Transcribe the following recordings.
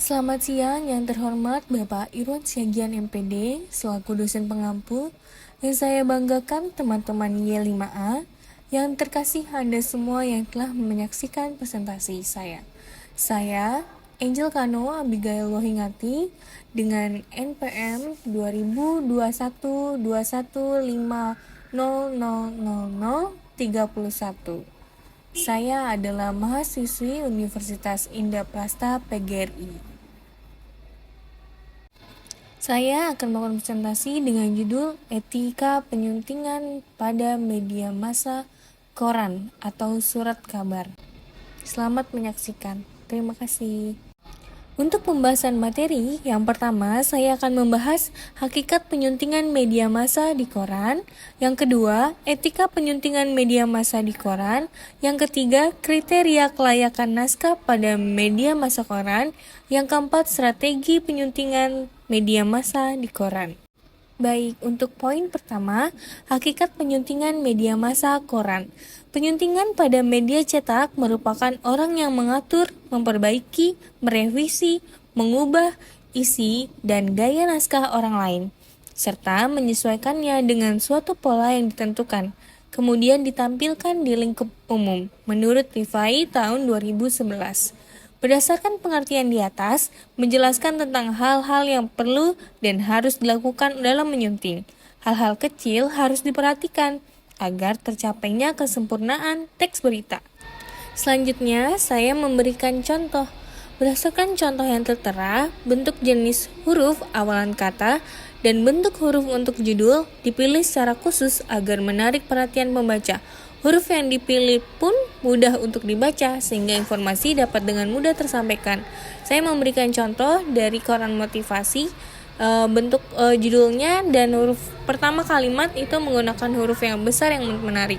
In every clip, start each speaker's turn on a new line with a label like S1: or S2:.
S1: Selamat siang yang terhormat Bapak Irwan Syagian MPD selaku dosen pengampu. Yang saya banggakan teman-teman Y5A, yang terkasih Anda semua yang telah menyaksikan presentasi saya. Saya Angel Kano Abigail Lohingati dengan NPM 2021-21500031. Saya adalah mahasiswi Universitas Indah-Prasta PGRI. Saya akan melakukan presentasi dengan judul Etika Penyuntingan pada Media Massa Koran atau Surat Kabar. Selamat menyaksikan. Terima kasih. Untuk pembahasan materi, yang pertama saya akan membahas hakikat penyuntingan media massa di koran, yang kedua, etika penyuntingan media massa di koran, yang ketiga, kriteria kelayakan naskah pada media massa koran, yang keempat, strategi penyuntingan media massa di koran. Baik, untuk poin pertama, hakikat penyuntingan media massa koran. Penyuntingan pada media cetak merupakan orang yang mengatur, memperbaiki, merevisi, mengubah isi dan gaya naskah orang lain, serta menyesuaikannya dengan suatu pola yang ditentukan, kemudian ditampilkan di lingkup umum, menurut Rifai tahun 2011. Berdasarkan pengertian di atas, menjelaskan tentang hal-hal yang perlu dan harus dilakukan dalam menyunting. Hal-hal kecil harus diperhatikan agar tercapainya kesempurnaan teks berita. Selanjutnya, saya memberikan contoh. Berdasarkan contoh yang tertera, bentuk jenis huruf awalan kata dan bentuk huruf untuk judul dipilih secara khusus agar menarik perhatian pembaca. Huruf yang dipilih pun mudah untuk dibaca sehingga informasi dapat dengan mudah tersampaikan. Saya memberikan contoh dari koran motivasi, bentuk judulnya dan huruf pertama kalimat itu menggunakan huruf yang besar yang menarik.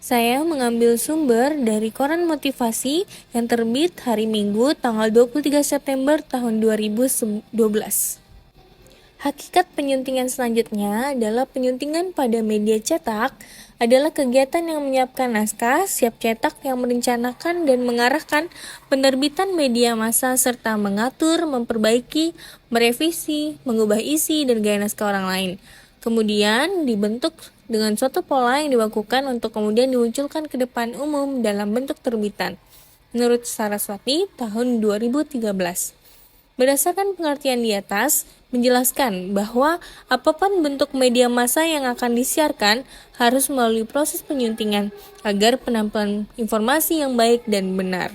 S1: Saya mengambil sumber dari koran motivasi yang terbit hari Minggu tanggal 23 September tahun 2012. Hakikat penyuntingan selanjutnya adalah penyuntingan pada media cetak adalah kegiatan yang menyiapkan naskah, siap cetak yang merencanakan dan mengarahkan penerbitan media massa serta mengatur, memperbaiki, merevisi, mengubah isi dan gaya naskah orang lain. Kemudian dibentuk dengan suatu pola yang dibakukan untuk kemudian dimunculkan ke depan umum dalam bentuk terbitan. Menurut Saraswati tahun 2013. Berdasarkan pengertian di atas, menjelaskan bahwa apapun bentuk media massa yang akan disiarkan harus melalui proses penyuntingan agar penampilan informasi yang baik dan benar.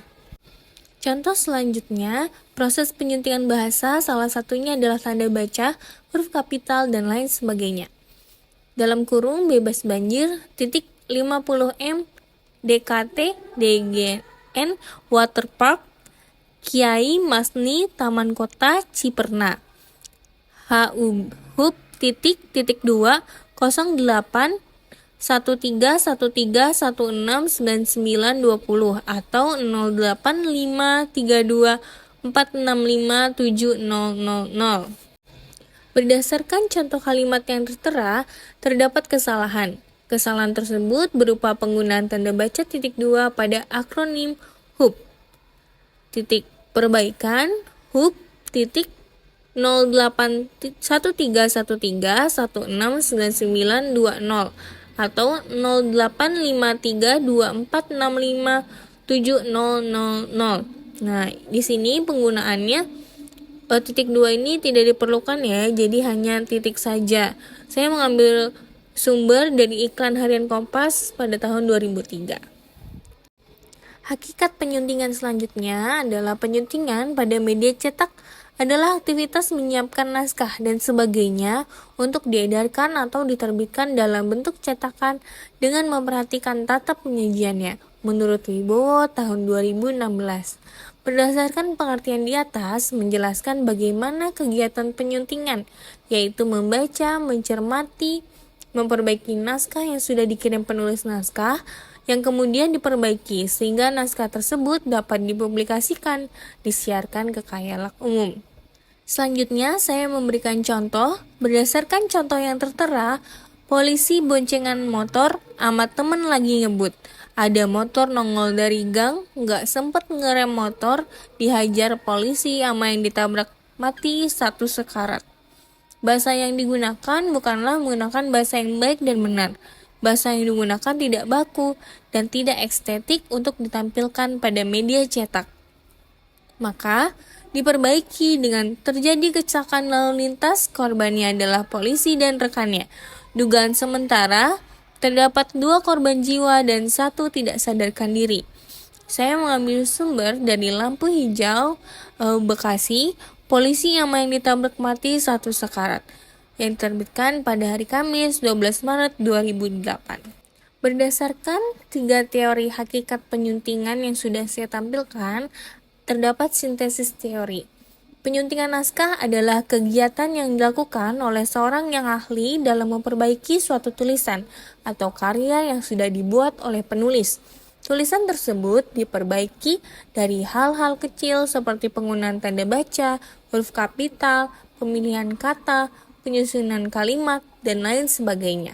S1: Contoh selanjutnya, proses penyuntingan bahasa salah satunya adalah tanda baca, huruf kapital, dan lain sebagainya. Dalam kurung bebas banjir, titik 50M, DKT, DGN, Waterpark, Kiai Masni Taman Kota Ciperna, HUB titik 2 08 1313169920 atau 085324657000. Berdasarkan contoh kalimat yang tertera, terdapat kesalahan. Kesalahan tersebut berupa penggunaan tanda baca titik 2 pada akronim HUB. Titik perbaikan HUB titik 081313169920 atau 085324657000. Nah, di sini penggunaannya titik 2 ini tidak diperlukan ya, jadi hanya titik saja. Saya mengambil sumber dari iklan harian Kompas pada tahun 2003. Hakikat penyuntingan selanjutnya adalah penyuntingan pada media cetak adalah aktivitas menyiapkan naskah dan sebagainya untuk diedarkan atau diterbitkan dalam bentuk cetakan dengan memperhatikan tata penyajiannya, menurut Wibowo tahun 2016. Berdasarkan pengertian di atas, menjelaskan bagaimana kegiatan penyuntingan, yaitu membaca, mencermati, memperbaiki naskah yang sudah dikirim penulis naskah, yang kemudian diperbaiki sehingga naskah tersebut dapat dipublikasikan, disiarkan ke khalayak umum. Selanjutnya, saya memberikan contoh. Berdasarkan contoh yang tertera, polisi boncengan motor, amat temen lagi ngebut. Ada motor nongol dari gang, nggak sempet ngerem motor, dihajar polisi sama yang ditabrak mati satu sekarat. Bahasa yang digunakan bukanlah menggunakan bahasa yang baik dan benar. Bahasa yang digunakan tidak baku dan tidak estetik untuk ditampilkan pada media cetak. Maka, diperbaiki dengan terjadi kecelakaan lalu lintas, korbannya adalah polisi dan rekannya. Dugaan sementara, terdapat 2 korban jiwa dan 1 tidak sadarkan diri. Saya mengambil sumber dari lampu hijau Bekasi, polisi yang ditabrak mati satu sekarat, yang diterbitkan pada hari Kamis 12 Maret 2008. Berdasarkan 3 teori hakikat penyuntingan yang sudah saya tampilkan, terdapat sintesis teori. Penyuntingan naskah adalah kegiatan yang dilakukan oleh seorang yang ahli dalam memperbaiki suatu tulisan atau karya yang sudah dibuat oleh penulis. Tulisan tersebut diperbaiki dari hal-hal kecil seperti penggunaan tanda baca, huruf kapital, pemilihan kata, penyusunan kalimat, dan lain sebagainya.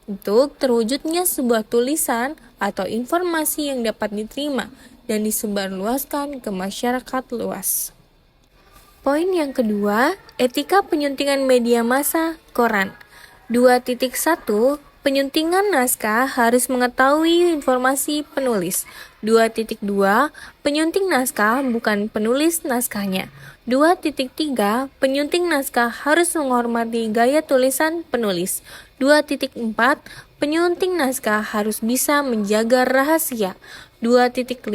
S1: Untuk terwujudnya sebuah tulisan atau informasi yang dapat diterima dan disebarluaskan ke masyarakat luas. Poin yang kedua, etika penyuntingan media massa koran. 2.1 Penyuntingan naskah harus mengetahui informasi penulis. 2.2 Penyunting naskah bukan penulis naskahnya. 2.3 Penyunting naskah harus menghormati gaya tulisan penulis. 2.4 Penyunting naskah harus bisa menjaga rahasia. 2.5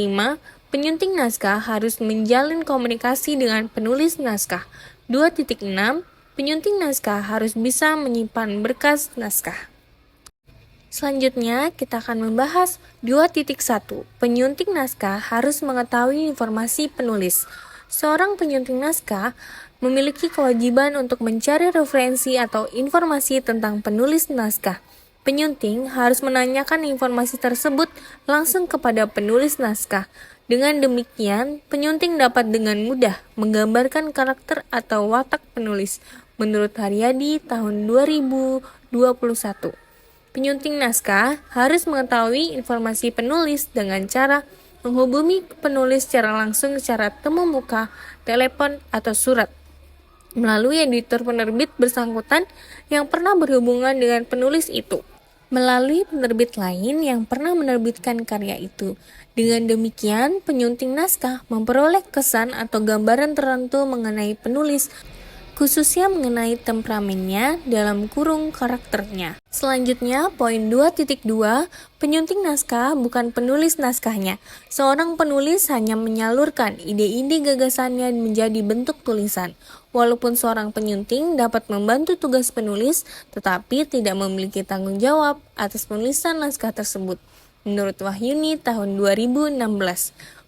S1: Penyunting naskah harus menjalin komunikasi dengan penulis naskah. 2.6 Penyunting naskah harus bisa menyimpan berkas naskah. Selanjutnya, kita akan membahas 2.1. Penyunting naskah harus mengetahui informasi penulis. Seorang penyunting naskah memiliki kewajiban untuk mencari referensi atau informasi tentang penulis naskah. Penyunting harus menanyakan informasi tersebut langsung kepada penulis naskah. Dengan demikian, penyunting dapat dengan mudah menggambarkan karakter atau watak penulis. Menurut Haryadi tahun 2021. Penyunting naskah harus mengetahui informasi penulis dengan cara menghubungi penulis secara langsung secara temu muka, telepon, atau surat melalui editor penerbit bersangkutan yang pernah berhubungan dengan penulis itu, melalui penerbit lain yang pernah menerbitkan karya itu. Dengan demikian, penyunting naskah memperoleh kesan atau gambaran tertentu mengenai penulis, khususnya mengenai temperamennya dalam kurung karakternya. Selanjutnya, poin 2.2, penyunting naskah bukan penulis naskahnya. Seorang penulis hanya menyalurkan ide-ide gagasannya menjadi bentuk tulisan. Walaupun seorang penyunting dapat membantu tugas penulis, tetapi tidak memiliki tanggung jawab atas penulisan naskah tersebut. Menurut Wahyuni tahun 2016.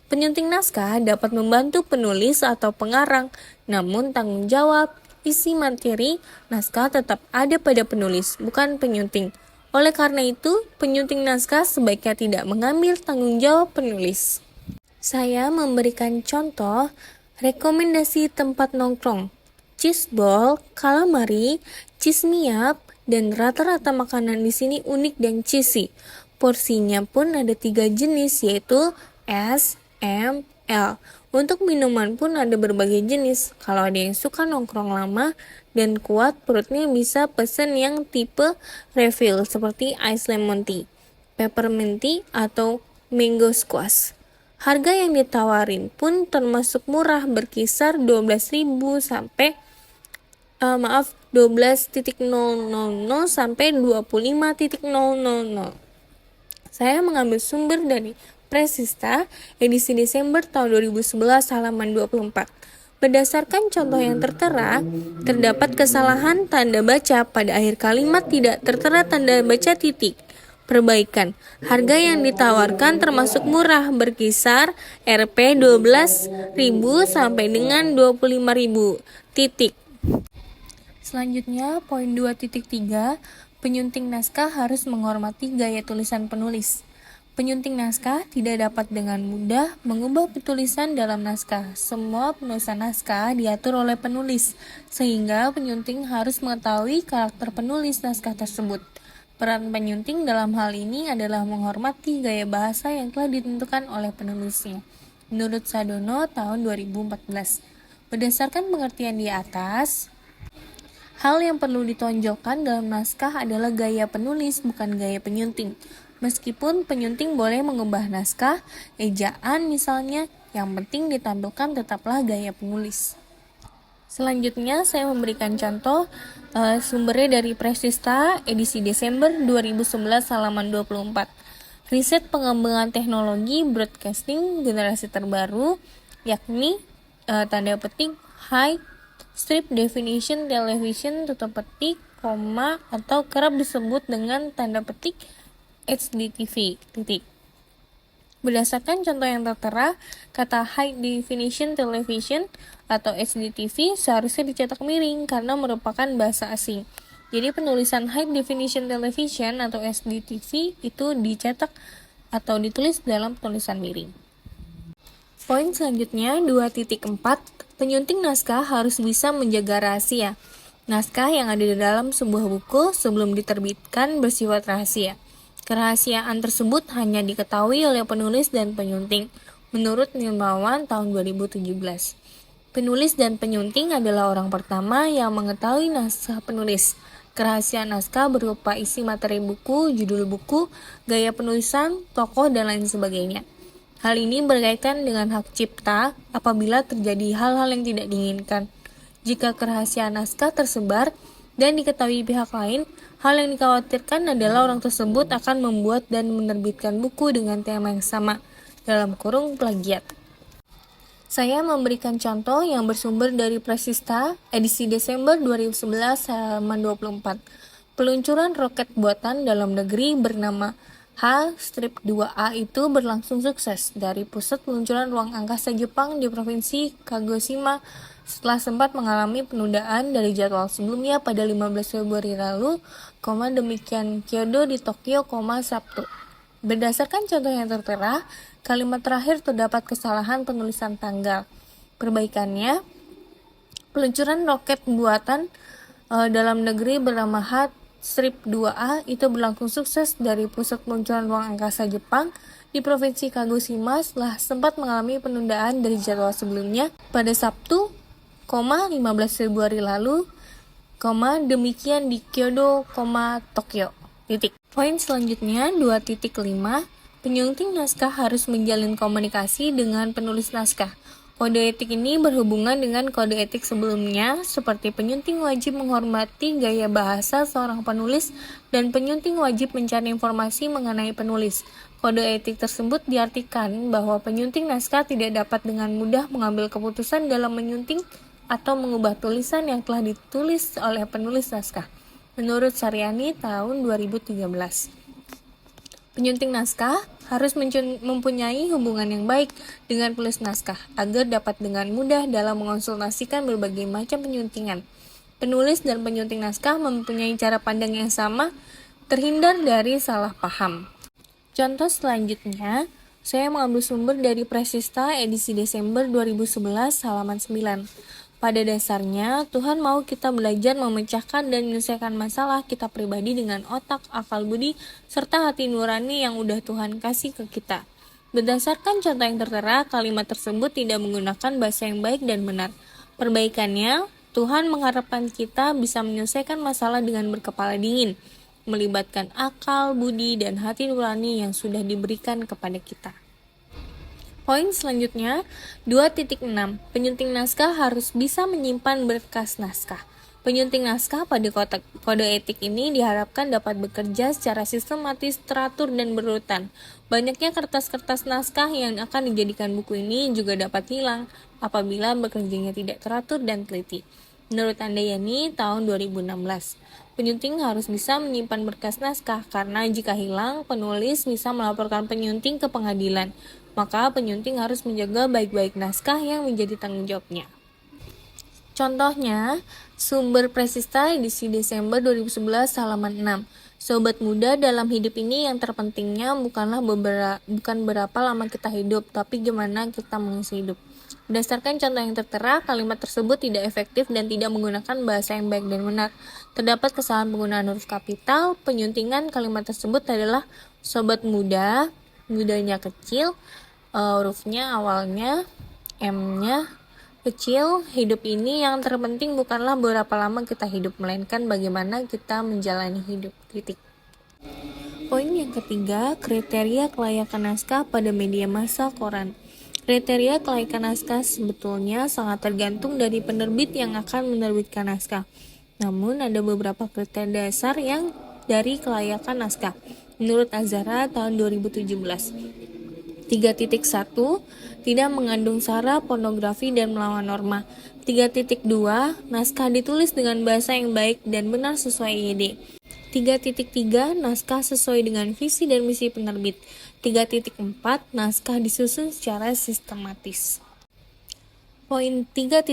S1: Penyunting naskah dapat membantu penulis atau pengarang, namun tanggung jawab, isi materi, naskah tetap ada pada penulis, bukan penyunting. Oleh karena itu, penyunting naskah sebaiknya tidak mengambil tanggung jawab penulis. Saya memberikan contoh rekomendasi tempat nongkrong, cheese ball, calamari, cheese miap, dan rata-rata makanan di sini unik dan cheesy. Porsinya pun ada 3 jenis, yaitu S, M, L. Untuk minuman pun ada berbagai jenis. Kalau ada yang suka nongkrong lama dan kuat perutnya, bisa pesen yang tipe refill seperti ice lemon tea, peppermint tea, atau mango squash. Harga yang ditawarin pun termasuk murah, berkisar 12.000 sampai 12.000 sampai 25.000. Saya mengambil sumber dari Presista, edisi Desember tahun 2011, halaman 24. Berdasarkan contoh yang tertera, terdapat kesalahan tanda baca pada akhir kalimat, tidak tertera tanda baca titik. Perbaikan. Harga yang ditawarkan termasuk murah, berkisar Rp 12.000 sampai dengan 25.000. Titik. Selanjutnya, poin 2.3, penyunting naskah harus menghormati gaya tulisan penulis. Penyunting naskah tidak dapat dengan mudah mengubah tulisan dalam naskah. Semua penulisan naskah diatur oleh penulis, sehingga penyunting harus mengetahui karakter penulis naskah tersebut. Peran penyunting dalam hal ini adalah menghormati gaya bahasa yang telah ditentukan oleh penulisnya. Menurut Sadono tahun 2014. Berdasarkan pengertian di atas, hal yang perlu ditonjolkan dalam naskah adalah gaya penulis, bukan gaya penyunting. Meskipun penyunting boleh mengubah naskah, ejaan misalnya, yang penting ditampilkan tetaplah gaya penulis. Selanjutnya saya memberikan contoh sumbernya dari Presista edisi Desember 2011 halaman 24. Riset pengembangan teknologi broadcasting generasi terbaru, yakni tanda petik high strip definition television tutup petik, koma, atau kerap disebut dengan tanda petik HDTV titik. Berdasarkan contoh yang tertera, kata High Definition Television atau HDTV seharusnya dicetak miring karena merupakan bahasa asing. Jadi penulisan High Definition Television atau HDTV itu dicetak atau ditulis dalam tulisan miring. Poin selanjutnya 2.4, penyunting naskah harus bisa menjaga rahasia. Naskah yang ada di dalam sebuah buku sebelum diterbitkan bersifat rahasia. Kerahasiaan tersebut hanya diketahui oleh penulis dan penyunting, menurut Nirmawan tahun 2017. Penulis dan penyunting adalah orang pertama yang mengetahui naskah penulis. Kerahasiaan naskah berupa isi materi buku, judul buku, gaya penulisan, tokoh, dan lain sebagainya. Hal ini berkaitan dengan hak cipta apabila terjadi hal-hal yang tidak diinginkan. Jika kerahasiaan naskah tersebar dan diketahui pihak lain, hal yang dikhawatirkan adalah orang tersebut akan membuat dan menerbitkan buku dengan tema yang sama, dalam kurung plagiat. Saya memberikan contoh yang bersumber dari Presista edisi Desember 2011 halaman 24. Peluncuran roket buatan dalam negeri bernama H-2A itu berlangsung sukses dari pusat peluncuran ruang angkasa Jepang di Provinsi Kagoshima setelah sempat mengalami penundaan dari jadwal sebelumnya pada 15 Februari lalu, demikian Kyoto di Tokyo, Sabtu. Berdasarkan contoh yang tertera, kalimat terakhir terdapat kesalahan penulisan tanggal. Perbaikannya, peluncuran roket buatan dalam negeri bernama H-2A itu berlangsung sukses dari pusat peluncuran ruang angkasa Jepang di Provinsi Kagoshima setelah sempat mengalami penundaan dari jadwal sebelumnya pada Sabtu, 15 Februari lalu, demikian di Kyoto, Tokyo. Titik. Poin selanjutnya 2.5, penyunting naskah harus menjalin komunikasi dengan penulis naskah. Kode etik ini berhubungan dengan kode etik sebelumnya, seperti penyunting wajib menghormati gaya bahasa seorang penulis dan penyunting wajib mencari informasi mengenai penulis. Kode etik tersebut diartikan bahwa penyunting naskah tidak dapat dengan mudah mengambil keputusan dalam menyunting atau mengubah tulisan yang telah ditulis oleh penulis naskah. Menurut Saryani tahun 2013. Penyunting naskah harus mempunyai hubungan yang baik dengan penulis naskah agar dapat dengan mudah dalam mengonsultasikan berbagai macam penyuntingan. Penulis dan penyunting naskah mempunyai cara pandang yang sama, terhindar dari salah paham. Contoh selanjutnya, saya mengambil sumber dari Presista edisi Desember 2011 halaman 9. Pada dasarnya, Tuhan mau kita belajar memecahkan dan menyelesaikan masalah kita pribadi dengan otak, akal budi, serta hati nurani yang udah Tuhan kasih ke kita. Berdasarkan contoh yang tertera, kalimat tersebut tidak menggunakan bahasa yang baik dan benar. Perbaikannya, Tuhan mengharapkan kita bisa menyelesaikan masalah dengan berkepala dingin, melibatkan akal, budi, dan hati nurani yang sudah diberikan kepada kita. Poin selanjutnya, 2.6. Penyunting naskah harus bisa menyimpan berkas naskah. Penyunting naskah pada kode etik ini diharapkan dapat bekerja secara sistematis, teratur, dan berurutan. Banyaknya kertas-kertas naskah yang akan dijadikan buku ini juga dapat hilang apabila bekerjanya tidak teratur dan teliti. Menurut Andayani tahun 2016, penyunting harus bisa menyimpan berkas naskah karena jika hilang, penulis bisa melaporkan penyunting ke pengadilan. Maka penyunting harus menjaga baik-baik naskah yang menjadi tanggung jawabnya. Contohnya, sumber Presista edisi Desember 2011 halaman 6. Sobat muda, dalam hidup ini yang terpentingnya bukan berapa lama kita hidup, tapi gimana kita mengisi hidup. Berdasarkan contoh yang tertera, kalimat tersebut tidak efektif dan tidak menggunakan bahasa yang baik dan benar. Terdapat kesalahan penggunaan huruf kapital. Penyuntingan kalimat tersebut adalah sobat muda, mudanya kecil, hurufnya awalnya M-nya kecil. Hidup ini yang terpenting bukanlah berapa lama kita hidup, melainkan bagaimana kita menjalani hidup. Titik. Poin yang ketiga, kriteria kelayakan naskah pada media massa koran. Kriteria kelayakan naskah sebetulnya sangat tergantung dari penerbit yang akan menerbitkan naskah. Namun ada beberapa kriteria dasar yang dari kelayakan naskah. Menurut Azhara tahun 2017. 3.1 tidak mengandung sara, pornografi, dan melawan norma. 3.2 naskah ditulis dengan bahasa yang baik dan benar sesuai IED. 3.3 naskah sesuai dengan visi dan misi penerbit. 3.4 naskah disusun secara sistematis. Poin 3.1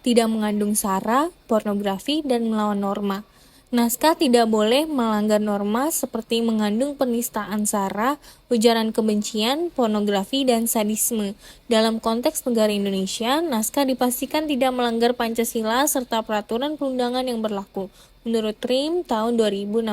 S1: tidak mengandung sara, pornografi, dan melawan norma. Naskah tidak boleh melanggar norma seperti mengandung penistaan sara, ujaran kebencian, pornografi, dan sadisme. Dalam konteks negara Indonesia, naskah dipastikan tidak melanggar Pancasila serta peraturan perundangan yang berlaku. Menurut TRIM tahun 2016.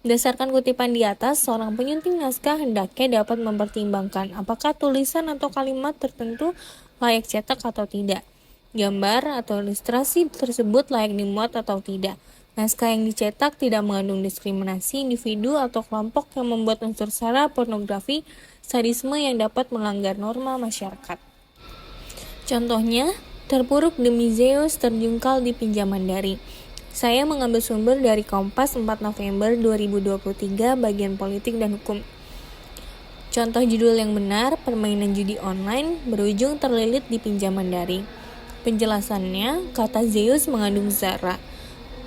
S1: Berdasarkan kutipan di atas, seorang penyunting naskah hendaknya dapat mempertimbangkan apakah tulisan atau kalimat tertentu layak cetak atau tidak. Gambar atau ilustrasi tersebut layak dimuat atau tidak. Naskah yang dicetak tidak mengandung diskriminasi individu atau kelompok yang membuat unsur sara, pornografi, sadisme yang dapat melanggar norma masyarakat. Contohnya, terpuruk demi Zeus terjungkal di pinjaman dari. Saya mengambil sumber dari Kompas 4 November 2023 bagian politik dan hukum. Contoh judul yang benar, permainan judi online berujung terlilit di pinjaman dari. Penjelasannya, kata Zeus mengandung sara.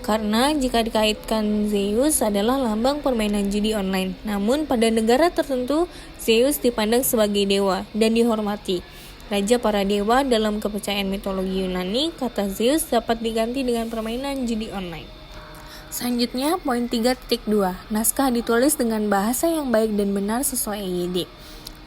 S1: Karena jika dikaitkan Zeus adalah lambang permainan judi online. Namun pada negara tertentu, Zeus dipandang sebagai dewa dan dihormati. Raja para dewa dalam kepercayaan mitologi Yunani, kata Zeus dapat diganti dengan permainan judi online. Selanjutnya, poin 3.2. Naskah ditulis dengan bahasa yang baik dan benar sesuai IED.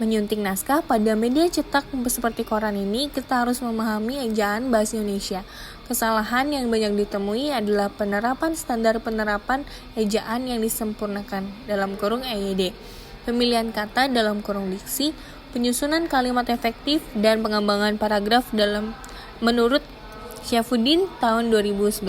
S1: Menyunting naskah pada media cetak seperti koran ini, kita harus memahami ejaan bahasa Indonesia. Kesalahan yang banyak ditemui adalah penerapan standar penerapan ejaan yang disempurnakan dalam kurung IED, pemilihan kata dalam kurung diksi, penyusunan kalimat efektif, dan pengembangan paragraf dalam menurut Syafuddin tahun 2011.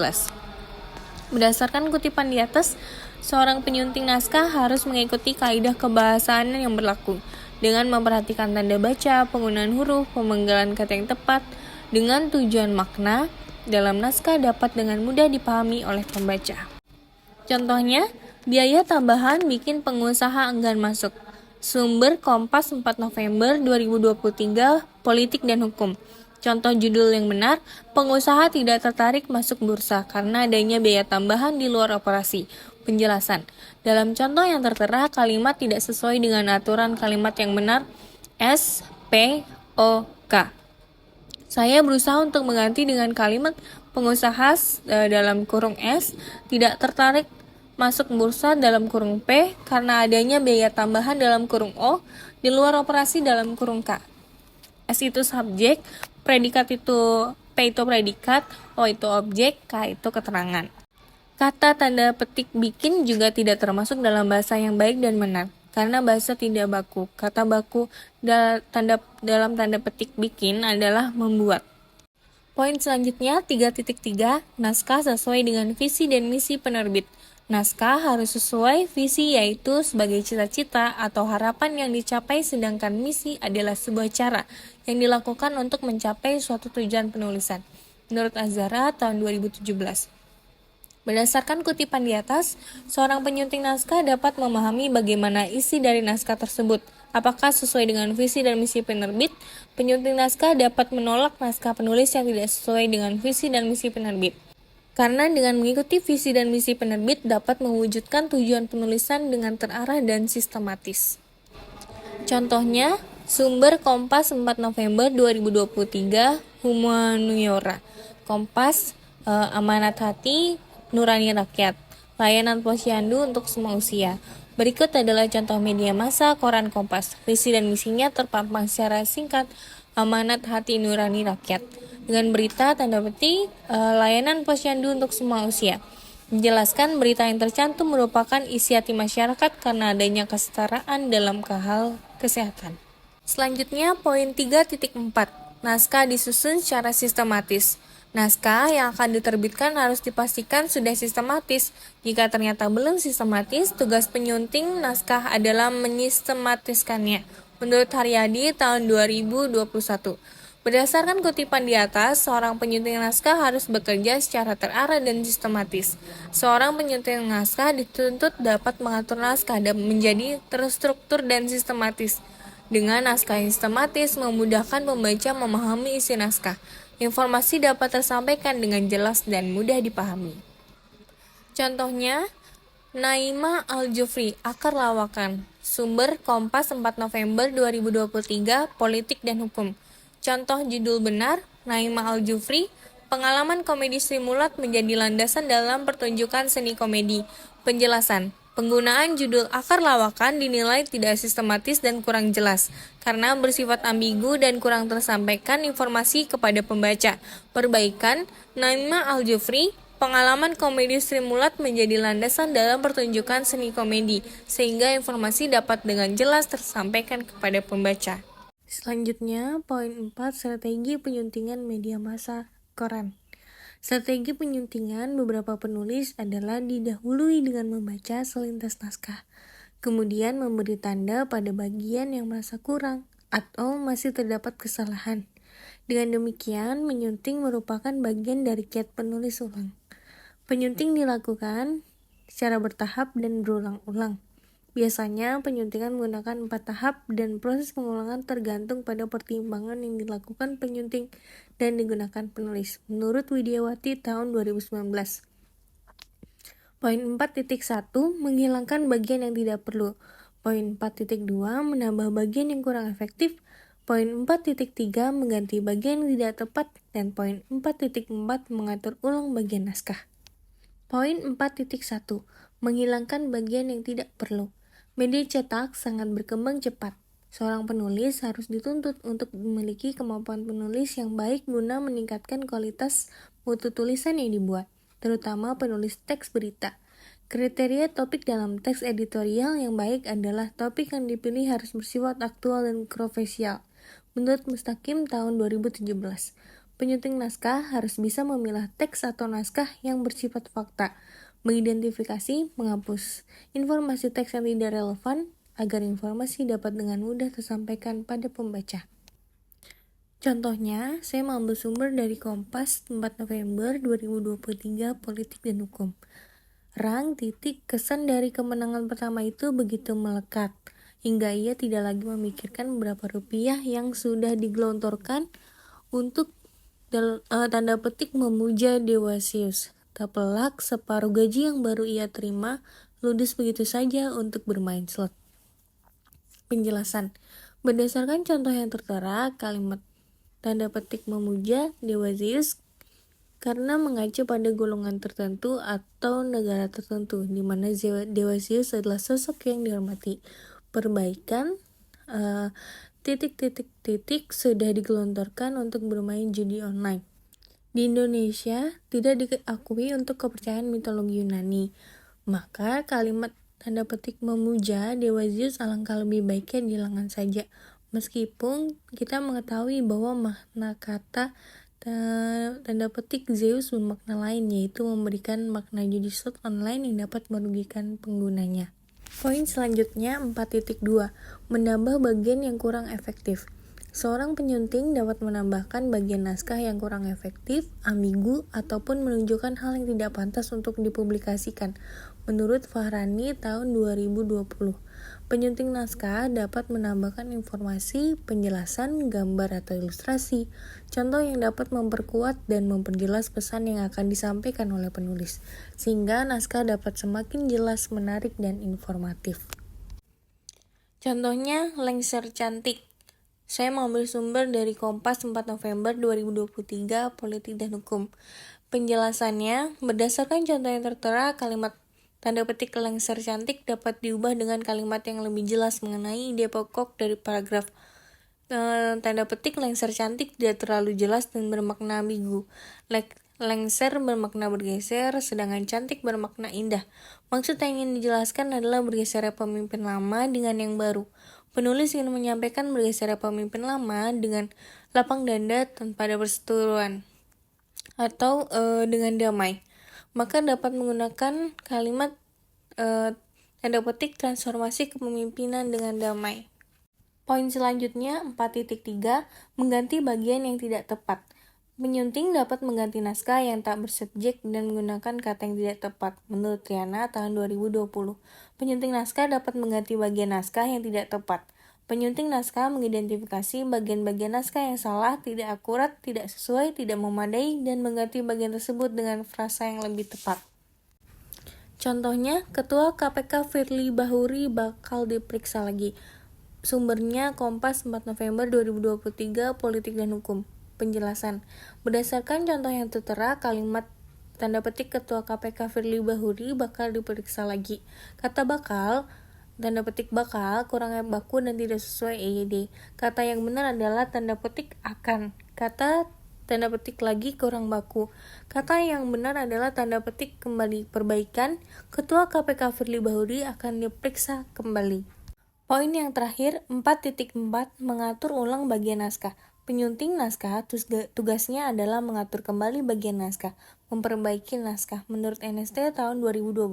S1: Berdasarkan kutipan di atas, seorang penyunting naskah harus mengikuti kaidah kebahasaan yang berlaku dengan memperhatikan tanda baca, penggunaan huruf, pemenggalan kata yang tepat, dengan tujuan makna dalam naskah dapat dengan mudah dipahami oleh pembaca. Contohnya, biaya tambahan bikin pengusaha enggan masuk. Sumber Kompas 4 November 2023, politik dan hukum. Contoh judul yang benar, pengusaha tidak tertarik masuk bursa karena adanya biaya tambahan di luar operasi. Penjelasan, dalam contoh yang tertera, kalimat tidak sesuai dengan aturan kalimat yang benar, S, P, O, K. Saya berusaha untuk mengganti dengan kalimat pengusaha dalam kurung S tidak tertarik masuk bursa dalam kurung P karena adanya biaya tambahan dalam kurung O di luar operasi dalam kurung K. S itu subjek, predikat itu P itu predikat, O itu objek, K itu keterangan. Kata tanda petik bikin juga tidak termasuk dalam bahasa yang baik dan benar karena bahasa tidak baku. Kata baku dalam tanda petik bikin adalah membuat. Poin selanjutnya 3.3, naskah sesuai dengan visi dan misi penerbit. Naskah harus sesuai visi yaitu sebagai cita-cita atau harapan yang dicapai, sedangkan misi adalah sebuah cara yang dilakukan untuk mencapai suatu tujuan penulisan. Menurut Azhara tahun 2017. Berdasarkan kutipan di atas, seorang penyunting naskah dapat memahami bagaimana isi dari naskah tersebut. Apakah sesuai dengan visi dan misi penerbit? Penyunting naskah dapat menolak naskah penulis yang tidak sesuai dengan visi dan misi penerbit. Karena dengan mengikuti visi dan misi penerbit dapat mewujudkan tujuan penulisan dengan terarah dan sistematis. Contohnya, sumber Kompas 4 November 2023, Humaniora. Kompas, amanat hati, nurani rakyat, layanan posyandu untuk semua usia. Berikut adalah contoh media massa koran Kompas. Visi dan misinya terpampang secara singkat. amanat hati nurani rakyat. Dengan berita tanda petik layanan posyandu untuk semua usia. Menjelaskan berita yang tercantum merupakan isi hati masyarakat karena adanya kesetaraan dalam hal kesehatan. Selanjutnya poin 3.4. Naskah disusun secara sistematis. Naskah yang akan diterbitkan harus dipastikan sudah sistematis. Jika ternyata belum sistematis, tugas penyunting naskah adalah menyistematiskannya. Menurut Haryadi tahun 2021. Berdasarkan kutipan di atas, seorang penyunting naskah harus bekerja secara terarah dan sistematis. Seorang penyunting naskah dituntut dapat mengatur naskah dan menjadi terstruktur dan sistematis. Dengan naskah yang sistematis, memudahkan pembaca memahami isi naskah. Informasi dapat tersampaikan dengan jelas dan mudah dipahami. Contohnya, Naima Al-Jufri, Akar Lawakan. Sumber Kompas 4 November 2023, Politik dan Hukum. Contoh judul benar, Naima Al-Jufri, pengalaman komedi Sri Mulat menjadi landasan dalam pertunjukan seni komedi. Penjelasan, penggunaan judul Akar Lawakan dinilai tidak sistematis dan kurang jelas, karena bersifat ambigu dan kurang tersampaikan informasi kepada pembaca. Perbaikan, Naima Al-Jufri, pengalaman komedi Sri Mulat menjadi landasan dalam pertunjukan seni komedi, sehingga informasi dapat dengan jelas tersampaikan kepada pembaca. Selanjutnya, poin 4, strategi penyuntingan media massa koran. Strategi penyuntingan beberapa penulis adalah didahului dengan membaca selintas naskah, kemudian memberi tanda pada bagian yang merasa kurang atau masih terdapat kesalahan. Dengan demikian, menyunting merupakan bagian dari kiat penulis ulang. Penyunting dilakukan secara bertahap dan berulang-ulang. Biasanya penyuntingan menggunakan 4 tahap dan proses pengulangan tergantung pada pertimbangan yang dilakukan penyunting dan digunakan penulis. Menurut Widiawati tahun 2019. Poin 4.1, menghilangkan bagian yang tidak perlu. Poin 4.2, menambah bagian yang kurang efektif. Poin 4.3, mengganti bagian yang tidak tepat. Dan poin 4.4, mengatur ulang bagian naskah. Poin 4.1, menghilangkan bagian yang tidak perlu. Media cetak sangat berkembang cepat. Seorang penulis harus dituntut untuk memiliki kemampuan penulis yang baik guna meningkatkan kualitas mutu tulisan yang dibuat, terutama penulis teks berita. Kriteria topik dalam teks editorial yang baik adalah topik yang dipilih harus bersifat aktual dan kontroversial. Menurut Mustaqim tahun 2017, penyunting naskah harus bisa memilah teks atau naskah yang bersifat fakta, mengidentifikasi, menghapus informasi teks yang tidak relevan agar informasi dapat dengan mudah tersampaikan pada pembaca. Contohnya, saya mengambil sumber dari Kompas 4 November 2023, Politik dan Hukum. Kesan dari kemenangan pertama itu begitu melekat, hingga ia tidak lagi memikirkan berapa rupiah yang sudah digelontorkan untuk tanda petik memuja Dewa Zeus. Tak pelak, separuh gaji yang baru ia terima ludes begitu saja untuk bermain slot. Penjelasan, berdasarkan contoh yang tertera, kalimat tanda petik memuja Dewa Zeus karena mengacu pada golongan tertentu atau negara tertentu, di mana Dewa Zeus adalah sosok yang dihormati. Perbaikan, sudah digelontorkan untuk bermain judi online. Di Indonesia tidak diakui untuk kepercayaan mitologi Yunani, maka kalimat tanda petik memuja Dewa Zeus alangkah lebih baiknya dihilangkan saja. Meskipun kita mengetahui bahwa makna kata tanda petik Zeus bermakna lain, yaitu memberikan makna judi slot online yang dapat merugikan penggunanya. Poin selanjutnya 4.2, menambah bagian yang kurang efektif. Seorang penyunting dapat menambahkan bagian naskah yang kurang efektif, ambigu, ataupun menunjukkan hal yang tidak pantas untuk dipublikasikan. Menurut Fahrani tahun 2020, penyunting naskah dapat menambahkan informasi, penjelasan, gambar atau ilustrasi, contoh yang dapat memperkuat dan memperjelas pesan yang akan disampaikan oleh penulis, sehingga naskah dapat semakin jelas, menarik, dan informatif. Contohnya, lengser cantik. Saya mengambil sumber dari Kompas 4 November 2023, Politik dan Hukum. Penjelasannya, berdasarkan contoh yang tertera, kalimat tanda petik lengser cantik dapat diubah dengan kalimat yang lebih jelas mengenai ide pokok dari paragraf. Tanda petik lengser cantik tidak terlalu jelas dan bermakna ambigu. Lengser bermakna bergeser, sedangkan cantik bermakna indah. Maksud yang ingin dijelaskan adalah bergesernya pemimpin lama dengan yang baru. Penulis ingin menyampaikan bergesernya pemimpin lama dengan lapang dada tanpa ada perseteruan atau dengan damai. Maka dapat menggunakan kalimat tanda petik transformasi kepemimpinan dengan damai. Poin selanjutnya 4.3 mengganti bagian yang tidak tepat. Penyunting dapat mengganti naskah yang tak bersubjek dan menggunakan kata yang tidak tepat. Menurut Triana tahun 2020, penyunting naskah dapat mengganti bagian naskah yang tidak tepat. Penyunting naskah mengidentifikasi bagian-bagian naskah yang salah, tidak akurat, tidak sesuai, tidak memadai, dan mengganti bagian tersebut dengan frasa yang lebih tepat. Contohnya, Ketua KPK Firly Bahuri bakal diperiksa lagi. Sumbernya Kompas 4 November 2023, Politik dan Hukum. Penjelasan. Berdasarkan contoh yang tertera, kalimat tanda petik Ketua KPK Firly Bahuri bakal diperiksa lagi. Kata bakal, tanda petik bakal, kurang baku dan tidak sesuai EYD. Kata yang benar adalah tanda petik akan. Kata tanda petik lagi kurang baku. Kata yang benar adalah tanda petik kembali perbaikan. Ketua KPK Firly Bahuri akan diperiksa kembali. Poin yang terakhir, 4.4 mengatur ulang bagian naskah. Penyunting naskah tugasnya adalah mengatur kembali bagian naskah, memperbaiki naskah menurut NST tahun 2012.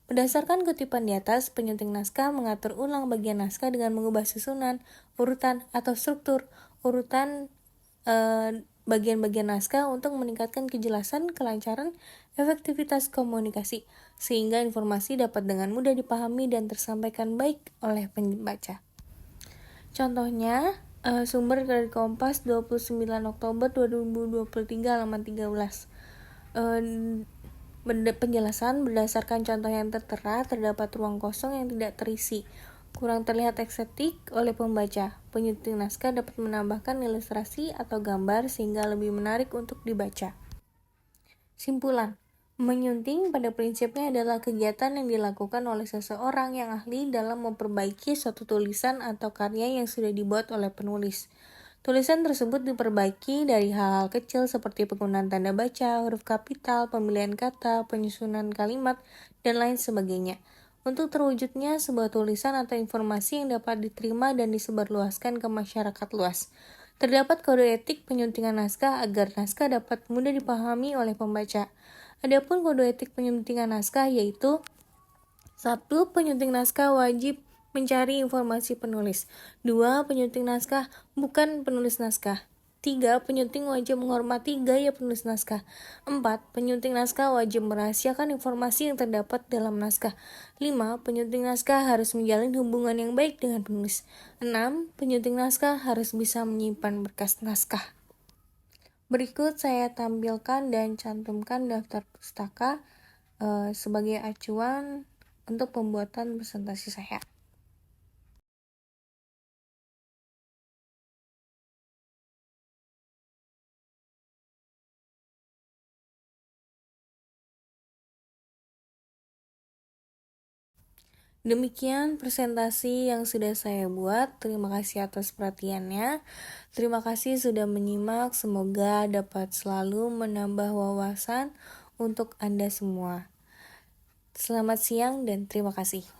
S1: Berdasarkan kutipan di atas, penyunting naskah mengatur ulang bagian naskah dengan mengubah susunan, urutan, atau struktur urutan bagian-bagian naskah untuk meningkatkan kejelasan, kelancaran, efektivitas komunikasi, sehingga informasi dapat dengan mudah dipahami dan tersampaikan baik oleh pembaca. Contohnya, sumber dari Kompas 29 Oktober 2023 halaman 13. Penjelasan berdasarkan contoh yang tertera, terdapat ruang kosong yang tidak terisi, kurang terlihat estetik oleh pembaca. Penyunting naskah dapat menambahkan ilustrasi atau gambar sehingga lebih menarik untuk dibaca. Simpulan. Menyunting pada prinsipnya adalah kegiatan yang dilakukan oleh seseorang yang ahli dalam memperbaiki suatu tulisan atau karya yang sudah dibuat oleh penulis. Tulisan tersebut diperbaiki dari hal-hal kecil seperti penggunaan tanda baca, huruf kapital, pemilihan kata, penyusunan kalimat, dan lain sebagainya. Untuk terwujudnya sebuah tulisan atau informasi yang dapat diterima dan disebarluaskan ke masyarakat luas. Terdapat kode etik penyuntingan naskah agar naskah dapat mudah dipahami oleh pembaca. Adapun kode etik penyuntingan naskah yaitu 1. Penyunting naskah wajib mencari informasi penulis. 2. Penyunting naskah bukan penulis naskah. 3. Penyunting wajib menghormati gaya penulis naskah. 4. Penyunting naskah wajib merahasiakan informasi yang terdapat dalam naskah. 5. Penyunting naskah harus menjalin hubungan yang baik dengan penulis. 6. Penyunting naskah harus bisa menyimpan berkas naskah. Berikut saya tampilkan dan cantumkan daftar pustaka sebagai acuan untuk pembuatan presentasi saya. Demikian presentasi yang sudah saya buat. Terima kasih atas perhatiannya. Terima kasih sudah menyimak. Semoga dapat selalu menambah wawasan untuk Anda semua. Selamat siang dan terima kasih.